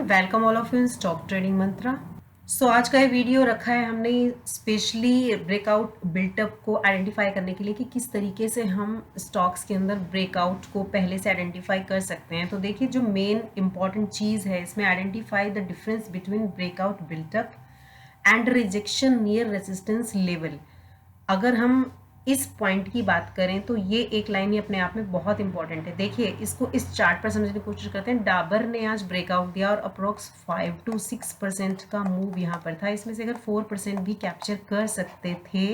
Welcome all of you in stock trading Mantra. So आज का ये वीडियो रखा है हमने स्पेशली ब्रेकआउट बिल्टअप को आइडेंटिफाई करने के लिए कि किस तरीके से हम स्टॉक्स के अंदर ब्रेकआउट को पहले से आइडेंटिफाई कर सकते हैं। तो देखिए, जो मेन इंपॉर्टेंट चीज़ है इसमें, identify the difference between breakout built up and rejection near resistance level. अगर हम इस पॉइंट की बात करें तो ये एक लाइन ही अपने आप में बहुत इंपॉर्टेंट है। देखिए, इसको इस चार्ट पर समझने की कोशिश करते हैं। डाबर ने आज ब्रेकआउट दिया और अप्रोक्स 5 to 6% का मूव यहाँ पर था। इसमें से अगर 4% भी कैप्चर कर सकते थे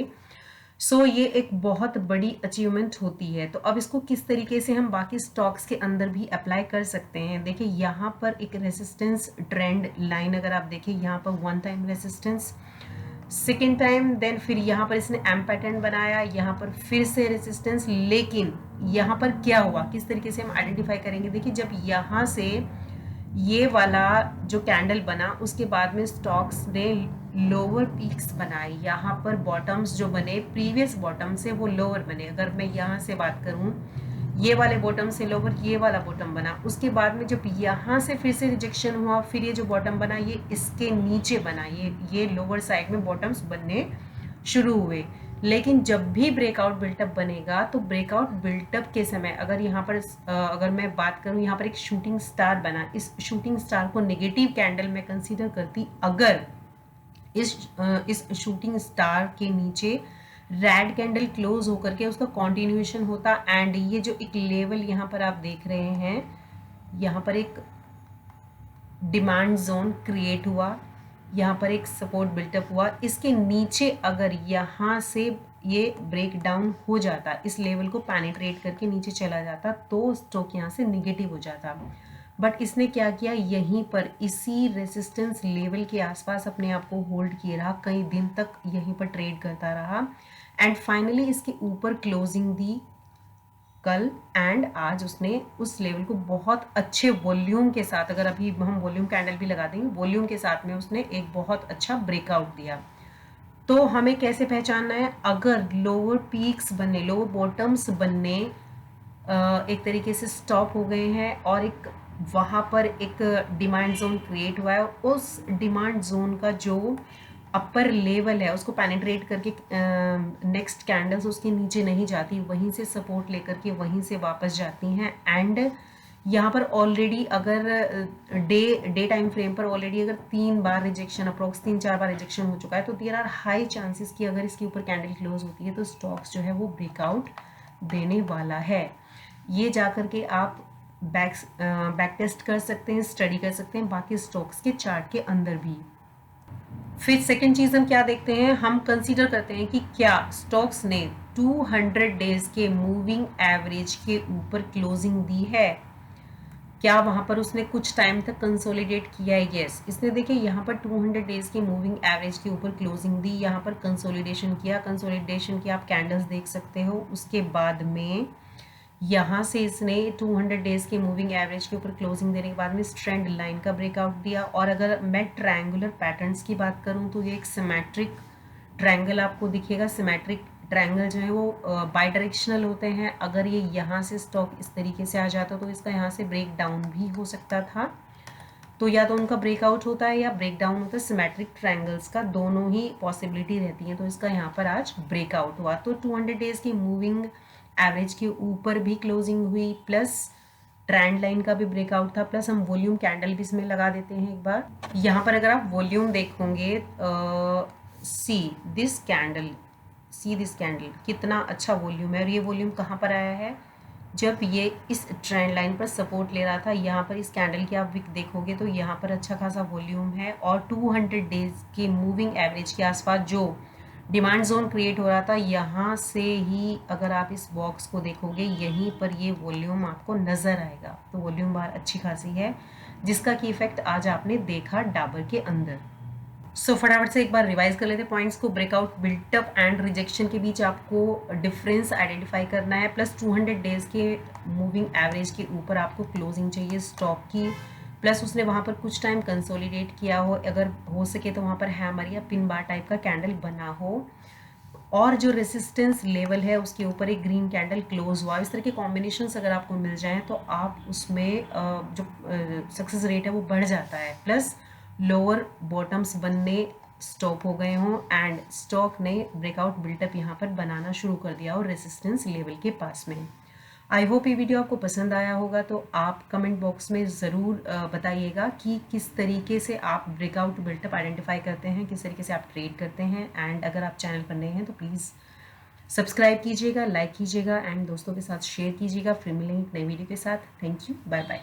सो ये एक बहुत बड़ी अचीवमेंट होती है। तो अब इसको किस तरीके से हम बाकी स्टॉक्स के अंदर भी अप्लाई कर सकते हैं। देखिए, यहाँ पर एक रेसिस्टेंस ट्रेंड लाइन अगर आप देखिए, यहाँ पर one time resistance, second time, then फिर यहाँ पर इसने एम पैटर्न बनाया, यहाँ पर फिर से रेजिस्टेंस। लेकिन यहाँ पर क्या हुआ, किस तरीके से हम आइडेंटिफाई करेंगे। देखिए, जब यहाँ से ये वाला जो कैंडल बना उसके बाद में स्टॉक्स ने लोअर पीक्स बनाए। यहाँ पर बॉटम्स जो बने प्रीवियस बॉटम से वो लोअर बने। अगर मैं यहाँ से बात करूँ, ये वाले बॉटम से लोअर ये वाला बॉटम बना। उसके बाद में जब यहाँ से फिर से रिजेक्शन हुआ, फिर ये जो बॉटम बना ये इसके नीचे बना, ये लोअर साइड में बॉटम्स बनने शुरू हुए। लेकिन जब भी ब्रेकआउट बिल्टअप बनेगा तो ब्रेकआउट बिल्टअप के समय अगर यहाँ पर अगर मैं बात करूँ, यहाँ पर एक शूटिंग स्टार बना। इस शूटिंग स्टार को नेगेटिव कैंडल में कंसीडर करती अगर इस शूटिंग स्टार के नीचे रेड कैंडल क्लोज होकर के उसका कंटिन्यूएशन होता। एंड ये जो एक लेवल यहाँ पर आप देख रहे हैं, यहाँ पर एक डिमांड जोन क्रिएट हुआ, यहाँ पर एक सपोर्ट बिल्टअप हुआ। इसके नीचे अगर यहाँ से ये ब्रेक डाउन हो जाता, इस लेवल को पेनिट्रेट करके नीचे चला जाता, तो स्टॉक यहाँ से निगेटिव हो जाता। बट इसने क्या किया, यहीं पर इसी रेजिस्टेंस लेवल के आसपास अपने आप को होल्ड किए रहा, कई दिन तक यहीं पर ट्रेड करता रहा एंड फाइनली इसके ऊपर क्लोजिंग दी कल। एंड आज उसने उस लेवल को बहुत अच्छे वॉल्यूम के साथ, अगर अभी हम वॉल्यूम कैंडल भी लगा देंगे, वॉल्यूम के साथ में उसने एक बहुत अच्छा ब्रेकआउट दिया। तो हमें कैसे पहचानना है, अगर लोअर पीक्स बनने, लोअर बॉटम्स बनने एक तरीके से स्टॉप हो गए हैं और एक वहाँ पर एक डिमांड जोन क्रिएट हुआ है, उस डिमांड जोन का जो अपर लेवल है उसको पेनिट्रेट करके नेक्स्ट कैंडल्स उसके नीचे नहीं जाती, वहीं से सपोर्ट लेकर के वहीं से वापस जाती हैं। एंड यहाँ पर ऑलरेडी अगर डे टाइम फ्रेम पर ऑलरेडी अगर 3 बार रिजेक्शन, अप्रोक्स 3-4 बार रिजेक्शन हो चुका है, तो देयर आर हाई चांसेस कि अगर इसके ऊपर कैंडल क्लोज होती है तो स्टॉक्स जो है वो ब्रेकआउट देने वाला है। ये जा करके आप बैक टेस्ट कर सकते हैं, स्टडी कर सकते हैं बाकी स्टॉक्स के चार्ट के अंदर भी। फिर सेकंड चीज हम क्या देखते हैं, हम कंसीडर करते हैं कि क्या स्टॉक्स ने 200 डेज के मूविंग एवरेज के ऊपर क्लोजिंग दी है, क्या वहां पर उसने कुछ टाइम तक कंसोलिडेट किया है। यस, इसने देखिए यहाँ पर 200 डेज के मूविंग एवरेज के ऊपर क्लोजिंग दी, यहाँ पर कंसोलिडेशन किया, कंसोलिडेशन की आप कैंडल्स देख सकते हो। उसके बाद में यहाँ से इसने 200 डेज के मूविंग एवरेज के ऊपर क्लोजिंग देने के बाद में ट्रेंड लाइन का ब्रेकआउट दिया। और अगर मैं ट्रायंगुलर पैटर्न्स की बात करूँ तो ये एक सिमेट्रिक ट्रायंगल आपको दिखेगा। सिमेट्रिक ट्रायंगल जो है वो बाई डायरेक्शनल होते हैं। अगर ये यहाँ से स्टॉक इस तरीके से आ जाता तो इसका यहाँ से ब्रेक डाउन भी हो सकता था, तो या तो उनका ब्रेकआउट होता है या ब्रेक डाउन होता है। सिमेट्रिक ट्रायंगल्स का दोनों ही पॉसिबिलिटी रहती है। तो इसका यहाँ पर आज ब्रेकआउट हुआ, तो 200 डेज की मूविंग एवरेज के ऊपर भी क्लोजिंग हुई, प्लस ट्रेंड लाइन का भी ब्रेकआउट था, प्लस हम वॉल्यूम कैंडल भी इसमें लगा देते हैं एक बार। यहाँ पर अगर आप वॉल्यूम देखोगे, सी दिस कैंडल कितना अच्छा वॉल्यूम है। और ये वॉल्यूम कहाँ पर आया है, जब ये इस ट्रेंड लाइन पर सपोर्ट ले रहा था। यहाँ पर इस कैंडल की आप विक देखोगे तो यहाँ पर अच्छा खासा वॉल्यूम है। और 200 डेज के मूविंग एवरेज के आसपास जो डिमांड जोन क्रिएट हो रहा था, यहाँ से ही अगर आप इस बॉक्स को देखोगे यहीं पर ये वॉल्यूम आपको नज़र आएगा। तो वॉल्यूम बाहर अच्छी खासी है, जिसका की इफेक्ट आज आपने देखा डाबर के अंदर। सो फटाफट से एक बार रिवाइज कर लेते हैं पॉइंट्स को। ब्रेकआउट बिल्टअप एंड रिजेक्शन के बीच आपको डिफरेंस आइडेंटिफाई करना है, प्लस 200 डेज के मूविंग एवरेज के ऊपर आपको क्लोजिंग चाहिए स्टॉक की, प्लस उसने वहाँ पर कुछ टाइम कंसोलिडेट किया हो, अगर हो सके तो वहाँ पर हैमर या पिन बार टाइप का कैंडल बना हो। और जो रेसिस्टेंस लेवल है उसके ऊपर एक ग्रीन कैंडल क्लोज हुआ। इस तरह के कॉम्बिनेशंस अगर आपको मिल जाएं तो आप उसमें जो सक्सेस रेट है वो बढ़ जाता है। प्लस लोअर बॉटम्स बनने स्टॉप हो गए हों एंड स्टॉक ने ब्रेकआउट बिल्टअप यहाँ पर बनाना शुरू कर दिया और रेसिस्टेंस लेवल के पास में। आई होप ये वीडियो आपको पसंद आया होगा, तो आप कमेंट बॉक्स में ज़रूर बताइएगा कि किस तरीके से आप ब्रेकआउट बिल्टअप आइडेंटिफाई करते हैं, किस तरीके से आप ट्रेड करते हैं। एंड अगर आप चैनल पर नए हैं तो प्लीज़ सब्सक्राइब कीजिएगा, लाइक कीजिएगा एंड दोस्तों के साथ शेयर कीजिएगा। फिर मिलेंगे एक नई वीडियो के साथ। Thank you, bye bye.